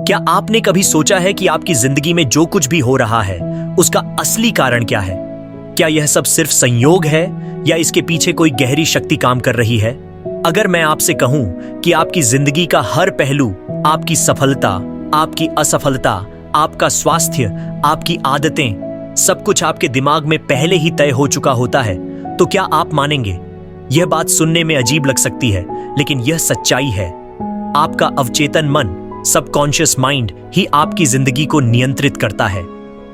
क्या आपने कभी सोचा है कि आपकी जिंदगी में जो कुछ भी हो रहा है उसका असली कारण क्या है? क्या यह सब सिर्फ संयोग है या इसके पीछे कोई गहरी शक्ति काम कर रही है? अगर मैं आपसे कहूं कि आपकी जिंदगी का हर पहलू, आपकी सफलता, आपकी असफलता, आपका स्वास्थ्य, आपकी आदतें, सब कुछ आपके दिमाग में पहले ही तय हो चुका होता है, तो क्या आप मानेंगे? यह बात सुनने में अजीब लग सकती है, लेकिन यह सच्चाई है। आपका अवचेतन मन, सबकॉन्शियस माइंड ही आपकी जिंदगी को नियंत्रित करता है।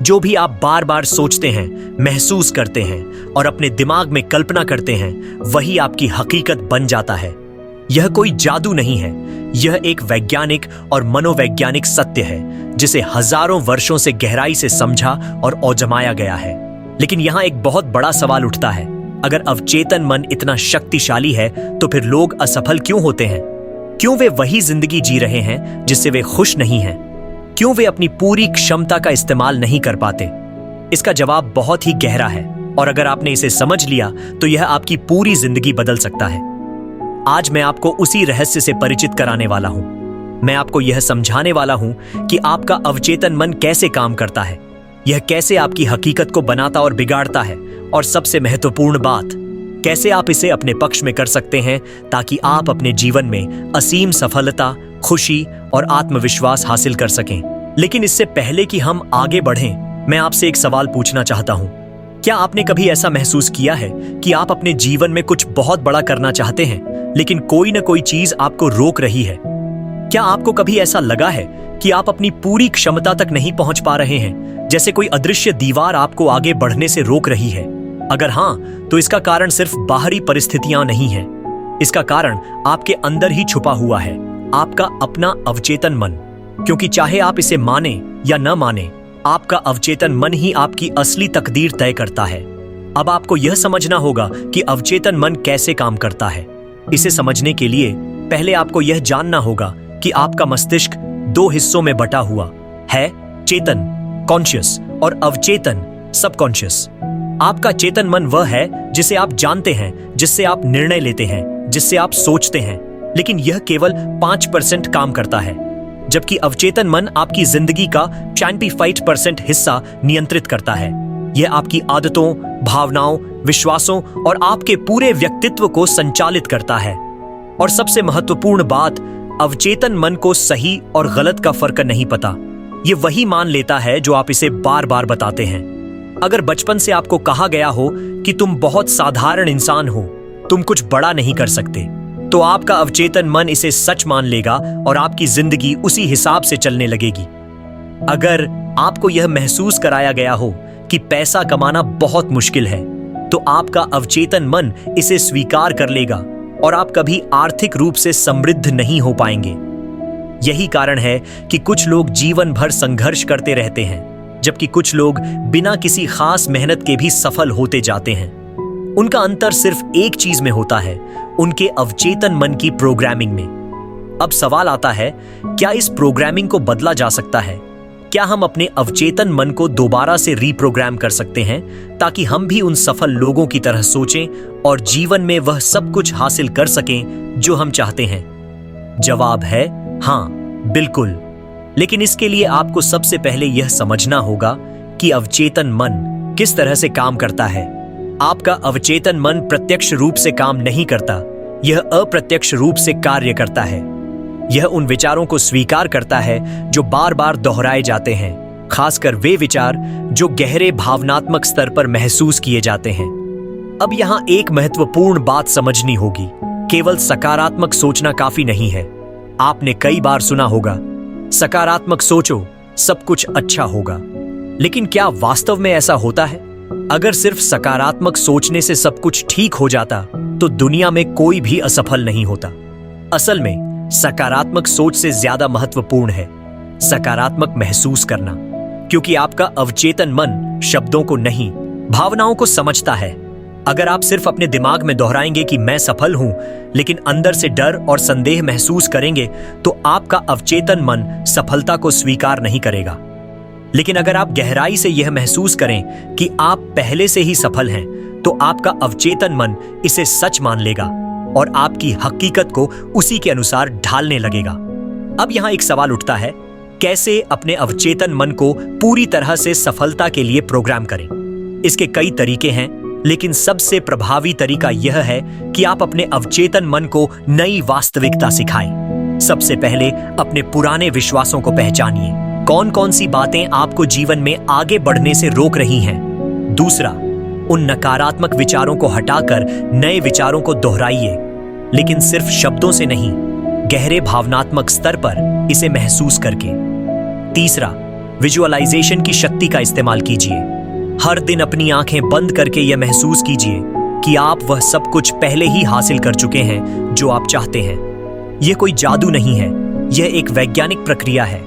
जो भी आप बार बार सोचते हैं, महसूस करते हैं और अपने दिमाग में कल्पना करते हैं, वही आपकी हकीकत बन जाता है। यह कोई जादू नहीं है, यह एक वैज्ञानिक और मनोवैज्ञानिक सत्य है जिसे हजारों वर्षों से गहराई से समझा और औजमाया गया है। लेकिन यहाँ एक बहुत बड़ा सवाल उठता है, अगर अवचेतन मन इतना शक्तिशाली है तो फिर लोग असफल क्यों होते हैं? क्यों वे वही जिंदगी जी रहे हैं जिससे वे खुश नहीं हैं? क्यों वे अपनी पूरी क्षमता का इस्तेमाल नहीं कर पाते? इसका जवाब बहुत ही गहरा है और अगर आपने इसे समझ लिया तो यह आपकी पूरी जिंदगी बदल सकता है। आज मैं आपको उसी रहस्य से परिचित कराने वाला हूं। मैं आपको यह समझाने वाला हूं कि आपका अवचेतन मन कैसे काम करता है, यह कैसे आपकी हकीकत को बनाता और बिगाड़ता है, और सबसे महत्वपूर्ण बात, कैसे आप इसे अपने पक्ष में कर सकते हैं ताकि आप अपने जीवन में असीम सफलता, खुशी और आत्मविश्वास हासिल कर सकें। लेकिन इससे पहले कि हम आगे बढ़ें, मैं आपसे एक सवाल पूछना चाहता हूं। क्या आपने कभी ऐसा महसूस किया है कि आप अपने जीवन में कुछ बहुत बड़ा करना चाहते हैं, लेकिन कोई न कोई चीज आपको रोक रही है? क्या आपको कभी ऐसा लगा है कि आप अपनी पूरी क्षमता तक नहीं पहुंच पा रहे हैं, जैसे कोई अदृश्य दीवार आपको आगे बढ़ने से रोक रही है? अगर हां, तो इसका कारण सिर्फ बाहरी परिस्थितियां नहीं है। इसका कारण आपके अंदर ही छुपा हुआ है, आपका अपना अवचेतन मन। क्योंकि चाहे आप इसे माने या न माने, आपका अवचेतन मन ही आपकी असली तकदीर तय करता है। अब आपको यह समझना होगा कि अवचेतन मन कैसे काम करता है। इसे समझने के लिए पहले आपको यह जानना होगा कि आपका मस्तिष्क दो हिस्सों में बटा हुआ है, चेतन कॉन्शियस और अवचेतन सबकॉन्शियस। आपका चेतन मन वह है जिसे आप जानते हैं, जिससे आप निर्णय लेते हैं, जिससे आप सोचते हैं, लेकिन यह केवल 5% काम करता है, जबकि अवचेतन मन आपकी जिंदगी का 95% हिस्सा नियंत्रित करता है। यह आपकी आदतों, भावनाओं, विश्वासों और आपके पूरे व्यक्तित्व को संचालित करता है। और सबसे महत्वपूर्ण बात, अवचेतन मन को सही और गलत का फर्क नहीं पता। यह वही मान लेता है जो आप इसे बार बार बताते हैं। अगर बचपन से आपको कहा गया हो कि तुम बहुत साधारण इंसान हो, तुम कुछ बड़ा नहीं कर सकते, तो आपका अवचेतन मन इसे सच मान लेगा और आपकी जिंदगी उसी हिसाब से चलने लगेगी। अगर आपको यह महसूस कराया गया हो कि पैसा कमाना बहुत मुश्किल है, तो आपका अवचेतन मन इसे स्वीकार कर लेगा और आप कभी आर्थिक रूप से समृद्ध नहीं हो पाएंगे। यही कारण है कि कुछ लोग जीवन भर संघर्ष करते रहते हैं, जबकि कुछ लोग बिना किसी खास मेहनत के भी सफल होते जाते हैं। उनका अंतर सिर्फ एक चीज में होता है, उनके अवचेतन मन की प्रोग्रामिंग में। अब सवाल आता है, क्या इस प्रोग्रामिंग को बदला जा सकता है? क्या हम अपने अवचेतन मन को दोबारा से रीप्रोग्राम कर सकते हैं ताकि हम भी उन सफल लोगों की तरह सोचें और जीवन में वह सब कुछ हासिल कर सकें जो हम चाहते हैं? जवाब है हाँ, बिल्कुल। लेकिन इसके लिए आपको सबसे पहले यह समझना होगा कि अवचेतन मन किस तरह से काम करता है। आपका अवचेतन मन प्रत्यक्ष रूप से काम नहीं करता, यह अप्रत्यक्ष रूप से कार्य करता है। यह उन विचारों को स्वीकार करता है जो बार बार दोहराए जाते हैं, खासकर वे विचार जो गहरे भावनात्मक स्तर पर महसूस किए जाते हैं। अब यहाँ एक महत्वपूर्ण बात समझनी होगी, केवल सकारात्मक सोचना काफी नहीं है। आपने कई बार सुना होगा, सकारात्मक सोचो, सब कुछ अच्छा होगा। लेकिन क्या वास्तव में ऐसा होता है? अगर सिर्फ सकारात्मक सोचने से सब कुछ ठीक हो जाता, तो दुनिया में कोई भी असफल नहीं होता। असल में सकारात्मक सोच से ज्यादा महत्वपूर्ण है सकारात्मक महसूस करना, क्योंकि आपका अवचेतन मन शब्दों को नहीं, भावनाओं को समझता है। अगर आप सिर्फ अपने दिमाग में दोहराएंगे कि मैं सफल हूं, लेकिन अंदर से डर और संदेह महसूस करेंगे, तो आपका अवचेतन मन सफलता को स्वीकार नहीं करेगा। लेकिन अगर आप गहराई से यह महसूस करें कि आप पहले से ही सफल हैं, तो आपका अवचेतन मन इसे सच मान लेगा और आपकी हकीकत को उसी के अनुसार ढालने लगेगा। अब यहां एक सवाल उठता है, कैसे अपने अवचेतन मन को पूरी तरह से सफलता के लिए प्रोग्राम करें। इसके कई तरीके हैं, लेकिन सबसे प्रभावी तरीका यह है कि आप अपने अवचेतन मन को नई वास्तविकता सिखाएं। सबसे पहले अपने पुराने विश्वासों को पहचानिए। कौन कौन सी बातें आपको जीवन में आगे बढ़ने से रोक रही हैं। दूसरा, उन नकारात्मक विचारों को हटाकर नए विचारों को दोहराइए, लेकिन सिर्फ शब्दों से नहीं, गहरे भावनात्मक स्तर पर इसे महसूस करके। तीसरा, विजुअलाइजेशन की शक्ति का इस्तेमाल कीजिए। हर दिन अपनी आंखें बंद करके यह महसूस कीजिए कि आप वह सब कुछ पहले ही हासिल कर चुके हैं जो आप चाहते हैं। यह कोई जादू नहीं है, यह एक वैज्ञानिक प्रक्रिया है।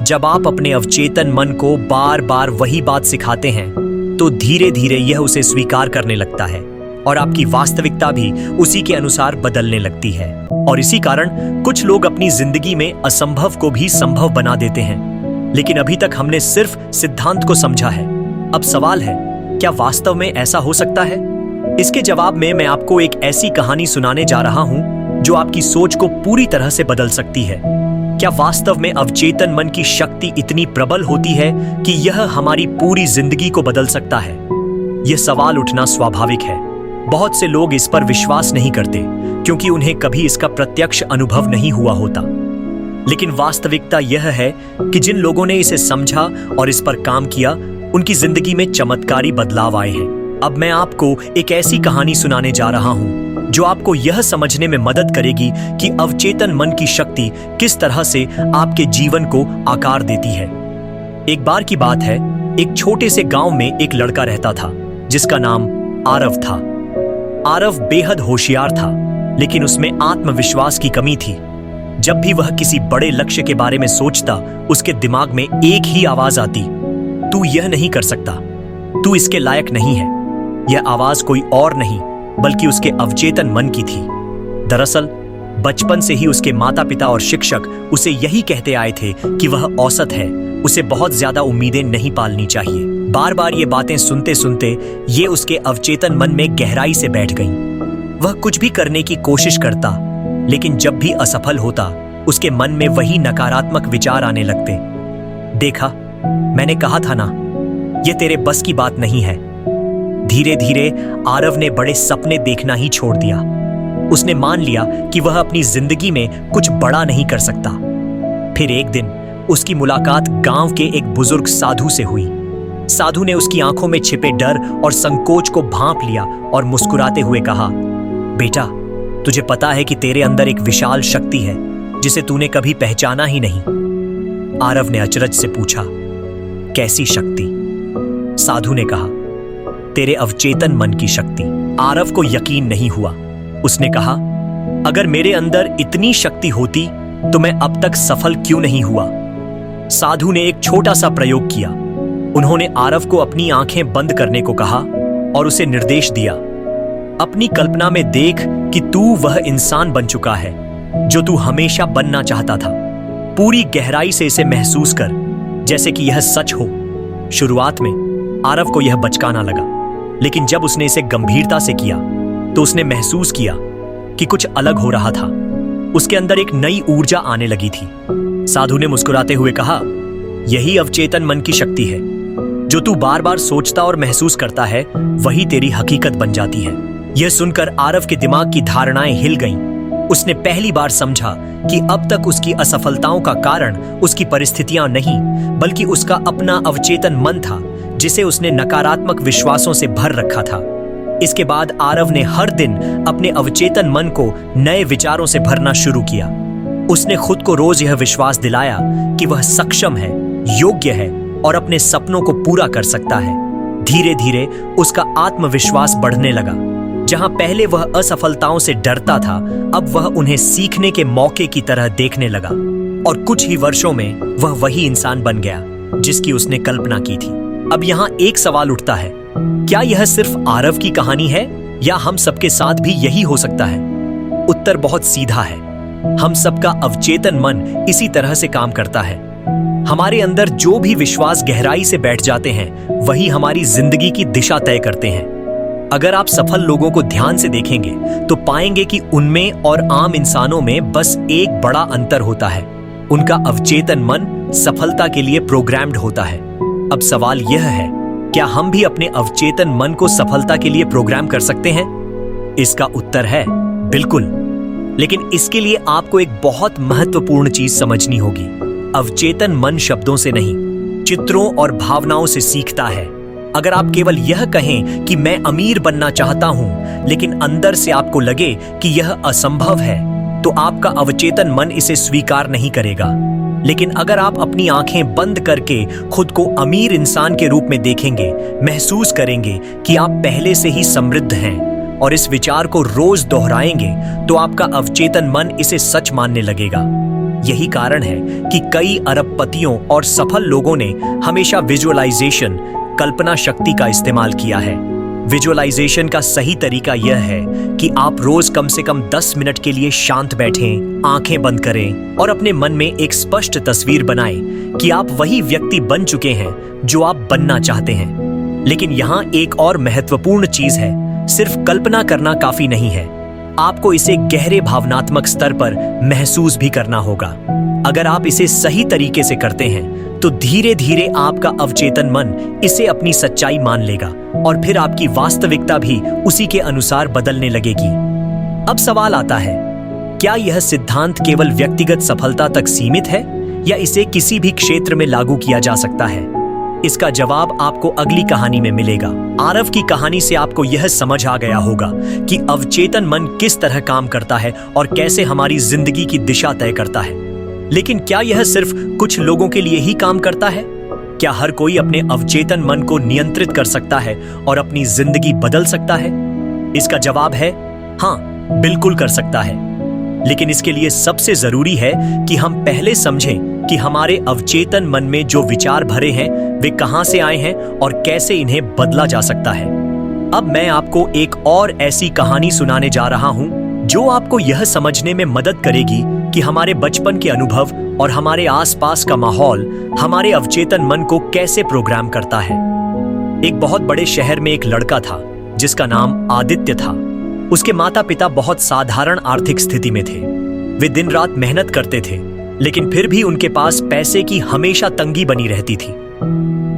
जब आप अपने अवचेतन मन को बार बार वही बात सिखाते हैं, तो धीरे धीरे यह उसे स्वीकार करने लगता है और आपकी वास्तविकता भी उसी के अनुसार बदलने लगती है। और इसी कारण कुछ लोग अपनी जिंदगी में असंभव को भी संभव बना देते हैं। लेकिन अभी तक हमने सिर्फ सिद्धांत को समझा है। अब सवाल है, क्या वास्तव में ऐसा हो सकता है? इसके जवाब में मैं आपको एक ऐसी कहानी सुनाने जा रहा हूं जो आपकी सोच को पूरी तरह से बदल सकती है। क्या वास्तव में अवचेतन मन की शक्ति इतनी प्रबल होती है कि यह हमारी पूरी जिंदगी को बदल सकता है? यह सवाल उठना स्वाभाविक है। बहुत से लोग इस पर विश्वास नहीं करते क्योंकि उन्हें कभी इसका प्रत्यक्ष अनुभव नहीं हुआ होता। लेकिन वास्तविकता यह है कि जिन लोगों ने इसे समझा और इस पर काम किया, उनकी जिंदगी में चमत्कारी बदलाव आए हैं। अब मैं आपको एक ऐसी कहानी सुनाने जा रहा हूं जो आपको यह समझने में मदद करेगी कि अवचेतन मन की शक्ति किस तरह से आपके जीवन को आकार देती है। एक बार की बात है, एक छोटे से गांव में एक लड़का रहता था जिसका नाम आरव था। आरव बेहद होशियार था, लेकिन उसमें आत्मविश्वास की कमी थी। जब भी वह किसी बड़े लक्ष्य के बारे में सोचता, उसके दिमाग में एक ही आवाज आती, तू यह नहीं कर सकता, तू इसके लायक नहीं है। यह आवाज कोई और नहीं बल्कि उसके अवचेतन मन की थी। दरअसल बचपन से ही उसके माता पिता और शिक्षक उसे यही कहते आए थे कि वह औसत है, उसे बहुत ज्यादा उम्मीदें नहीं पालनी चाहिए। बार बार ये बातें सुनते सुनते ये उसके अवचेतन मन में गहराई से बैठ गईं। वह कुछ भी करने की कोशिश करता, लेकिन जब भी असफल होता, उसके मन में वही नकारात्मक विचार आने लगते। देखा, मैंने कहा था ना, यह तेरे बस की बात नहीं है। धीरे धीरे आरव ने बड़े सपने देखना ही छोड़ दिया। उसने मान लिया कि वह अपनी जिंदगी में कुछ बड़ा नहीं कर सकता। फिर एक दिन उसकी मुलाकात गांव के एक बुजुर्ग साधु से हुई। साधु ने उसकी आंखों में छिपे डर और संकोच को भांप लिया और मुस्कुराते हुए कहा, बेटा, तुझे पता है कि तेरे अंदर एक विशाल शक्ति है जिसे तूने कभी पहचाना ही नहीं। आरव ने अचरज से पूछा, कैसी शक्ति? साधु ने कहा, तेरे अवचेतन मन की शक्ति। आरव को यकीन नहीं हुआ। उसने कहा, अगर मेरे अंदर इतनी शक्ति होती तो मैं अब तक सफल क्यों नहीं हुआ? साधु ने एक छोटा सा प्रयोग किया। उन्होंने आरव को अपनी आंखें बंद करने को कहा और उसे निर्देश दिया, अपनी कल्पना में देख कि तू वह इंसान बन चुका है जो तू हमेशा बनना चाहता था। पूरी गहराई से इसे महसूस कर, जैसे कि यह सच हो। शुरुआत में आरव को यह बचकाना लगा, लेकिन जब उसने इसे गंभीरता से किया तो उसने महसूस किया कि कुछ अलग हो रहा था। उसके अंदर एक नई ऊर्जा आने लगी थी। साधु ने मुस्कुराते हुए कहा, यही अवचेतन मन की शक्ति है। जो तू बार बार सोचता और महसूस करता है, वही तेरी हकीकत बन जाती है। यह सुनकर आरव के दिमाग की धारणाएं हिल गईं। उसने पहली बार समझा कि अब तक उसकी असफलताओं का कारण उसकी परिस्थितियां नहीं, बल्कि उसका अपना अवचेतन मन था जिसे उसने नकारात्मक विश्वासों से भर रखा था। इसके बाद आरव ने हर दिन अपने अवचेतन मन को नए विचारों से भरना शुरू किया। उसने खुद को रोज यह विश्वास दिलाया कि वह सक्षम है, योग्य है और अपने सपनों को पूरा कर सकता है। धीरे धीरे उसका आत्मविश्वास बढ़ने लगा। जहां पहले वह असफलताओं से डरता था, अब वह उन्हें सीखने के मौके की तरह देखने लगा और कुछ ही वर्षों में वह वही इंसान बन गया जिसकी उसने कल्पना की थी। अब यहाँ एक सवाल उठता है, क्या यह सिर्फ आरव की कहानी है या हम सबके साथ भी यही हो सकता है? उत्तर बहुत सीधा है। हम सबका अवचेतन मन इसी तरह से काम करता है। हमारे अंदर जो भी विश्वास गहराई से बैठ जाते हैं, वही हमारी जिंदगी की दिशा तय करते हैं। अगर आप सफल लोगों को ध्यान से देखेंगे तो पाएंगे कि उनमें और आम इंसानों में बस एक बड़ा अंतर होता है। उनका अवचेतन मन सफलता के लिए प्रोग्राम्ड होता है। अब सवाल यह है, क्या हम भी अपने अवचेतन मन को सफलता के लिए प्रोग्राम कर सकते हैं? इसका उत्तर है बिल्कुल। लेकिन इसके लिए आपको एक बहुत महत्वपूर्ण चीज समझनी होगी। अवचेतन मन शब्दों से नहीं, चित्रों और भावनाओं से सीखता है। अगर आप केवल यह कहें कि मैं अमीर बनना चाहता हूं, लेकिन अंदर से आपको लगे कि यह असंभव है, तो आपका अवचेतन मन इसे स्वीकार नहीं करेगा। लेकिन अगर आप अपनी आंखें बंद करके खुद को अमीर इंसान के रूप में देखेंगे, महसूस करेंगे कि आप पहले से ही समृद्ध हैं और इस विचार को रोज दोहराएंगे, तो आपका अवचेतन मन इसे सच मानने लगेगा। यही कारण है कि कई अरबपतियों और सफल लोगों ने हमेशा विजुअलाइजेशन, कल्पना शक्ति का इस्तेमाल किया है। विजुअलाइजेशन का सही तरीका यह है कि आप रोज कम से कम 10 मिनट के लिए शांत बैठें, आंखें बंद करें और अपने मन में एक स्पष्ट तस्वीर बनाएं कि आप वही व्यक्ति बन चुके हैं जो आप बनना चाहते हैं। लेकिन यहाँ एक और महत्वपूर्ण चीज है, सिर्फ कल्पना करना काफी नहीं है, आपको इसे गहरे भावनात्मक स्तर पर महसूस भी करना होगा। अगर आप इसे सही तरीके से करते हैं तो धीरे धीरे आपका अवचेतन मन इसे अपनी सच्चाई मान लेगा और फिर आपकी वास्तविकता भी उसी के अनुसार बदलने लगेगी। अब सवाल आता है, क्या यह सिद्धांत केवल व्यक्तिगत सफलता तक सीमित है या इसे किसी भी क्षेत्र में लागू किया जा सकता है? इसका जवाब आपको अगली कहानी में मिलेगा। आरव की कहानी से आपको यह समझ आ गया होगा कि अवचेतन मन किस तरह काम करता है और कैसे हमारी जिंदगी की दिशा तय करता है। लेकिन क्या यह सिर्फ कुछ लोगों के लिए ही काम करता है? क्या हर कोई अपने अवचेतन मन को नियंत्रित कर सकता है और अपनी जिंदगी बदल सकता है? इसका जवाब है हाँ, बिल्कुल कर सकता है। लेकिन इसके लिए सबसे जरूरी है कि हम पहले समझें कि हमारे अवचेतन मन में जो विचार भरे हैं वे कहां से आए हैं और कैसे इन्हें बदला जा सकता है। अब मैं आपको एक और ऐसी कहानी सुनाने जा रहा हूं जो आपको यह समझने में मदद करेगी कि हमारे बचपन के अनुभव और हमारे आसपास का माहौल हमारे अवचेतन मन को कैसे प्रोग्राम करता है। एक बहुत बड़े शहर में एक लड़का था जिसका नाम आदित्य था। उसके माता पिता बहुत साधारण आर्थिक स्थिति में थे। वे दिन रात मेहनत करते थे, लेकिन फिर भी उनके पास पैसे की हमेशा तंगी बनी रहती थी।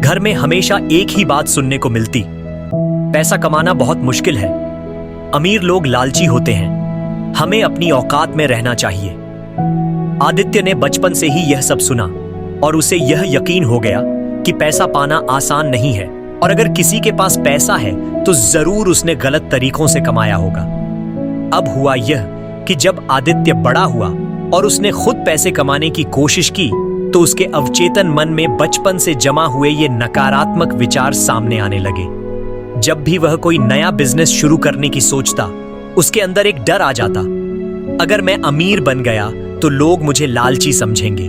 घर में हमेशा एक ही बात सुनने को मिलती, पैसा कमाना बहुत मुश्किल है, अमीर लोग लालची होते हैं, हमें अपनी औकात में रहना चाहिए। आदित्य ने बचपन से ही यह सब सुना और उसे यह यकीन हो गया कि पैसा पाना आसान नहीं है और अगर किसी के पास पैसा है तो जरूर उसने गलत तरीकों से कमाया होगा। अब हुआ यह कि जब आदित्य बड़ा हुआ और उसने खुद पैसे कमाने की कोशिश की तो उसके अवचेतन मन में बचपन से जमा हुए ये नकारात्मक विचार सामने आने लगे। जब भी वह कोई नया बिजनेस शुरू करने की सोचता, उसके अंदर एक डर आ जाता, अगर मैं अमीर बन गया तो लोग मुझे लालची समझेंगे।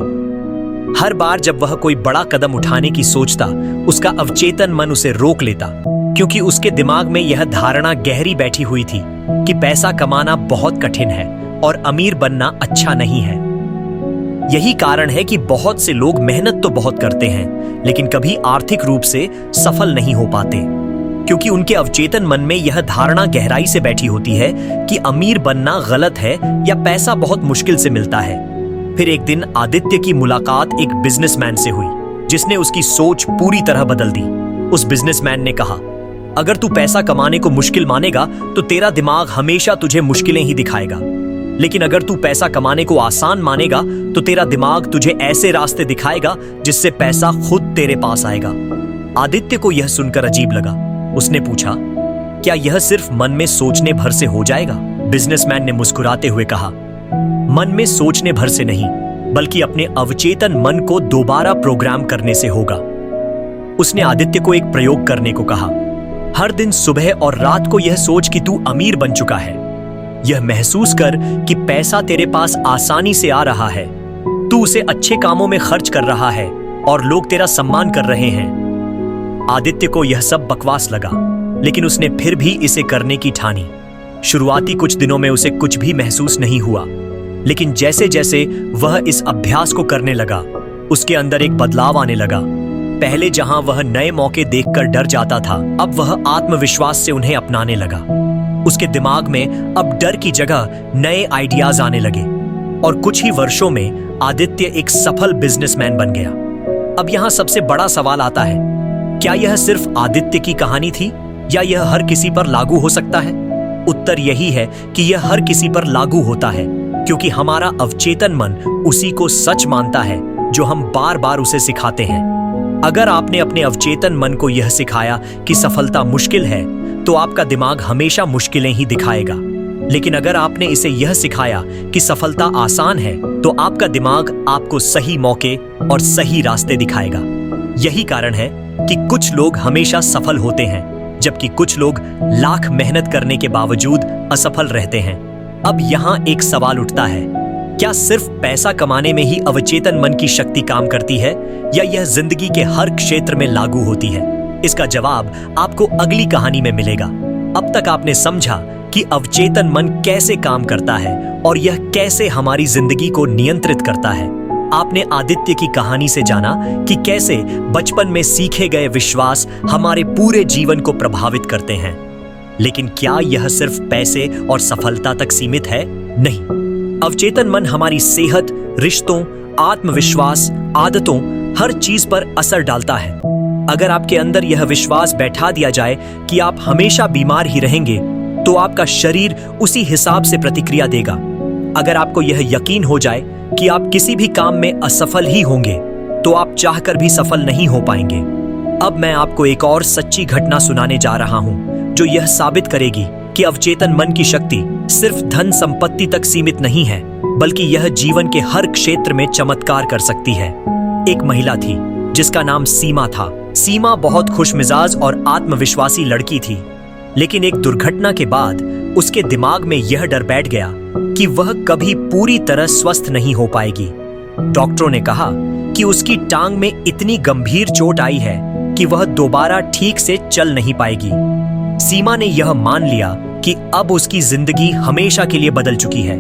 हर बार जब वह कोई बड़ा कदम उठाने की सोचता, उसका अवचेतन मन उसे रोक लेता, क्योंकि उसके दिमाग में यह धारणा गहरी बैठी हुई थी कि पैसा कमाना बहुत कठिन है और अमीर बनना अच्छा नहीं है। यही कारण है कि बहुत से लोग मेहनत तो बहुत करते हैं, लेकिन कभी आर्थिक रूप से सफल नहीं हो पाते, क्योंकि उनके अवचेतन मन में यह धारणा गहराई से बैठी होती है कि अमीर बनना गलत है या पैसा बहुत मुश्किल से मिलता है। फिर एक दिन आदित्य की मुलाकात एक बिजनेसमैन से हुई, जिसने उसकी सोच पूरी तरह बदल दी। उस बिजनेसमैन ने कहा, अगर तू पैसा कमाने को मुश्किल मानेगा तो तेरा दिमाग हमेशा तुझे मुश्किलें ही दिखाएगा, लेकिन अगर तू पैसा कमाने को आसान मानेगा तो तेरा दिमाग तुझे ऐसे रास्ते दिखाएगा जिससे पैसा खुद तेरे पास आएगा। आदित्य को यह सुनकर अजीब लगा। उसने पूछा, क्या यह सिर्फ मन में सोचने भर से हो जाएगा? बिजनेसमैन ने मुस्कुराते हुए कहा, मन में सोचने भर से नहीं, बल्कि अपने अवचेतन मन को दोबारा प्रोग्राम करने से होगा। उसने आदित्य को एक प्रयोग करने को कहा। हर दिन सुबह और रात को यह सोच कि तू अमीर बन चुका है। यह महसूस कर कि पैसा तेरे पास आसानी से आ रहा है, तू उसे अच्छे कामों में खर्च कर रहा है और लोग तेरा सम्मान कर रहे हैं। आदित्य को यह सब बकवास लगा, लेकिन उसने फिर भी इसे करने की ठानी। शुरुआती कुछ दिनों में उसे कुछ भी महसूस नहीं हुआ, लेकिन जैसे जैसे वह इस अभ्यास को करने लगा, उसके अंदर एक बदलाव आने लगा। पहले जहां वह नए मौके देखकर डर जाता था, अब वह आत्मविश्वास से उन्हें अपनाने लगा। उसके दिमाग में अब डर की जगह नए आइडियाज आने लगे और कुछ ही वर्षों में आदित्य एक सफल बिजनेसमैन बन गया। अब यहां सबसे बड़ा सवाल आता है, क्या यह सिर्फ आदित्य की कहानी थी या यह हर किसी पर लागू हो सकता है? उत्तर यही है कि यह हर किसी पर लागू होता है, क्योंकि हमारा अवचेतन मन उसी को सच मानता है जो हम बार बार उसे सिखाते हैं। अगर आपने अपने अवचेतन मन को यह सिखाया कि सफलता मुश्किल है, तो आपका दिमाग हमेशा मुश्किलें ही दिखाएगा। लेकिन अगर आपने इसे यह सिखाया कि सफलता आसान है, तो आपका दिमाग आपको सही मौके और सही रास्ते दिखाएगा। यही कारण है कि कुछ लोग हमेशा सफल होते हैं, जबकि कुछ लोग लाख मेहनत करने के बावजूद असफल रहते हैं। अब यहाँ एक सवाल उठता है, क्या सिर्फ पैसा कमाने में ही अवचेतन मन की शक्ति काम करती है या यह जिंदगी के हर क्षेत्र में लागू होती है? इसका जवाब आपको अगली कहानी में मिलेगा। अब तक आपने समझा कि अवचेतन मन कैसे काम करता है और यह कैसे हमारी जिंदगी को नियंत्रित करता है। आपने आदित्य की कहानी से जाना कि कैसे बचपन में सीखे गए विश्वास हमारे पूरे जीवन को प्रभावित करते हैं। लेकिन क्या यह सिर्फ पैसे और सफलता तक सीमित है? नहीं। अवचेतन मन हमारी सेहत, रिश्तों, आत्मविश्वास, आदतों, हर चीज पर असर डालता है। अगर आपके अंदर यह विश्वास बैठा दिया जाए कि आप हमेशा बीमार ही रहेंगे, तो आपका शरीर उसी हिसाब से प्रतिक्रिया देगा। अगर आपको यह यकीन हो जाए कि आप किसी भी काम में असफल ही होंगे, तो आप चाहकर भी सफल नहीं हो पाएंगे। अब मैं आपको एक और सच्ची घटना सुनाने जा रहा हूं, जो यह साबित करेगी कि अवचेतन मन की शक्ति सिर्फ धन संपत्ति तक सीमित नहीं है, बल्कि यह जीवन के हर क्षेत्र में चमत्कार कर सकती है। एक महिला थी जिसका नाम सीमा था। सीमा बहुत खुशमिजाज और आत्मविश्वासी लड़की थी, लेकिन एक दुर्घटना के बाद उसके दिमाग में यह डर बैठ गया कि वह कभी पूरी तरह स्वस्थ नहीं हो पाएगी। डॉक्टरों ने कहा कि उसकी टांग में इतनी गंभीर चोट आई है कि वह दोबारा ठीक से चल नहीं पाएगी। सीमा ने यह मान लिया कि अब उसकी जिंदगी हमेशा के लिए बदल चुकी है।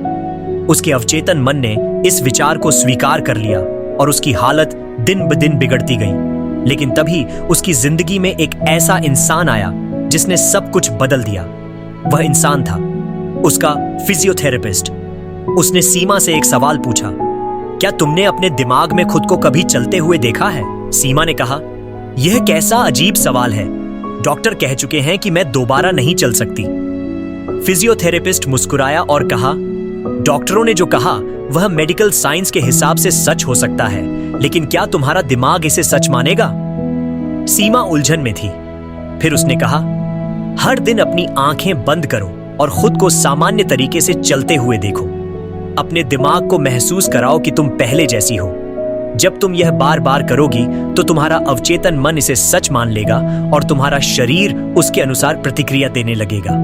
उसके अवचेतन मन ने इस विचार को स्वीकार कर लिया और उसकी हालत दिन ब दिन बिगड़ती गई। लेकिन तभी उसकी जिंदगी में एक ऐसा इंसान आया जिसने सब कुछ बदल दिया। वह इंसान था उसका फिजियोथेरेपिस्ट। उसने सीमा से एक सवाल पूछा, क्या तुमने अपने दिमाग में खुद को कभी चलते हुए देखा है? सीमा ने कहा, यह कैसा अजीब सवाल है। डॉक्टर कह चुके हैं कि मैं दोबारा नहीं चल सकती। फिजियोथेरेपिस्ट मुस्कुराया और कहा, डॉक्टरों ने जो कहा वह मेडिकल साइंस के हिसाब से सच हो सकता है, लेकिन क्या तुम्हारा दिमाग इसे सच मानेगा? सीमा उलझन में थी। फिर उसने कहा, हर दिन अपनी आंखें बंद करो और खुद को सामान्य तरीके से चलते हुए देखो। अपने दिमाग को महसूस कराओ कि तुम पहले जैसी हो। जब तुम यह बार बार करोगी तो तुम्हारा अवचेतन मन इसे सच मान लेगा और तुम्हारा शरीर उसके अनुसार प्रतिक्रिया देने लगेगा।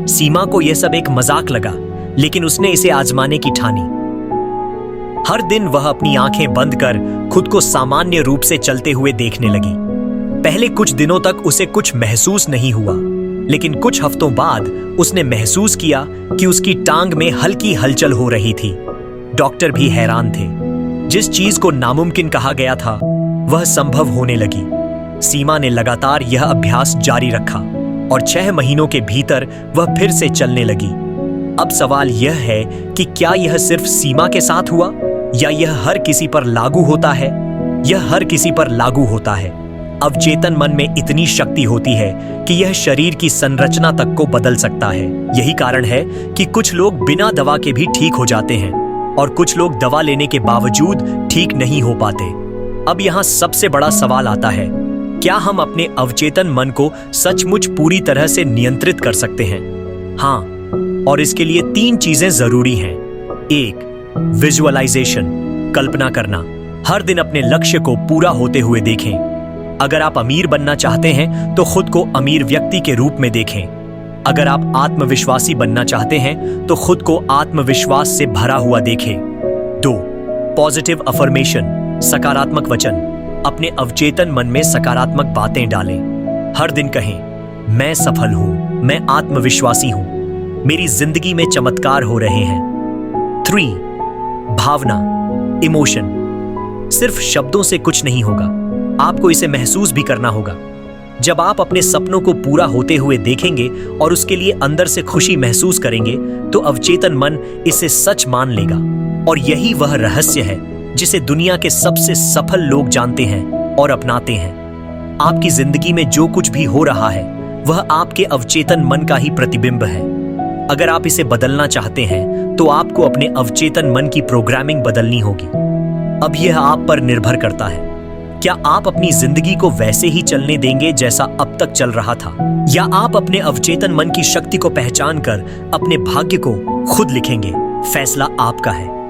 सीमा को यह सब एक मजाक लगा, लेकिन उसने इसे आजमाने की ठानी। हर दिन वह अपनी आंखें बंद कर खुद को सामान्य रूप से चलते हुए देखने लगी। पहले कुछ दिनों तक उसे कुछ महसूस नहीं हुआ, लेकिन कुछ हफ्तों बाद उसने महसूस किया कि उसकी टांग में हल्की हलचल हो रही थी। डॉक्टर भी हैरान थे। जिस चीज को नामुमकिन कहा गया था वह संभव होने लगी। सीमा ने लगातार यह अभ्यास जारी रखा और 6 महीनों के भीतर वह फिर से चलने लगी। अब सवाल यह है कि क्या यह सिर्फ सीमा के साथ हुआ या यह हर किसी पर लागू होता है? यह हर किसी पर लागू होता है। अवचेतन मन में इतनी शक्ति होती है कि यह शरीर की संरचना तक को बदल सकता है। यही कारण है कि कुछ लोग बिना दवा के भी ठीक हो जाते हैं और कुछ लोग दवा लेने के बावजूद ठीक नहीं हो पाते। अब यहाँ सबसे बड़ा सवाल आता है, क्या हम अपने अवचेतन मन को सचमुच पूरी तरह से नियंत्रित कर सकते हैं? हाँ, और इसके लिए 3 चीजें जरूरी हैं। 1. विजुअलाइजेशन, कल्पना करना। हर दिन अपने लक्ष्य को पूरा होते हुए देखें। अगर आप अमीर बनना चाहते हैं तो खुद को अमीर व्यक्ति के रूप में देखें। अगर आप आत्मविश्वासी बनना चाहते हैं तो खुद को आत्मविश्वास से भरा हुआ देखें। 2. पॉजिटिव अफर्मेशन, सकारात्मक वचन। अपने अवचेतन मन में सकारात्मक बातें डालें। हर दिन कहें, मैं सफल हूं, मैं आत्मविश्वासी हूं, मेरी जिंदगी में चमत्कार हो रहे हैं। 3. भावना, इमोशन। सिर्फ शब्दों से कुछ नहीं होगा, आपको इसे महसूस भी करना होगा। जब आप अपने सपनों को पूरा होते हुए देखेंगे और उसके लिए अंदर से खुशी महसूस करेंगे, तो अवचेतन मन इसे सच मान लेगा। और यही वह रहस्य है जिसे दुनिया के सबसे सफल लोग जानते हैं और अपनाते हैं। आपकी जिंदगी में जो कुछ भी हो रहा है वह आपके अवचेतन मन का ही प्रतिबिंब है। अगर आप इसे बदलना चाहते हैं तो आपको अपने अवचेतन मन की प्रोग्रामिंग बदलनी होगी। अब यह आप पर निर्भर करता है। क्या आप अपनी जिंदगी को वैसे ही चलने देंगे जैसा अब तक चल रहा था, या आप अपने अवचेतन मन की शक्ति को पहचान कर अपने भाग्य को खुद लिखेंगे? फैसला आपका है।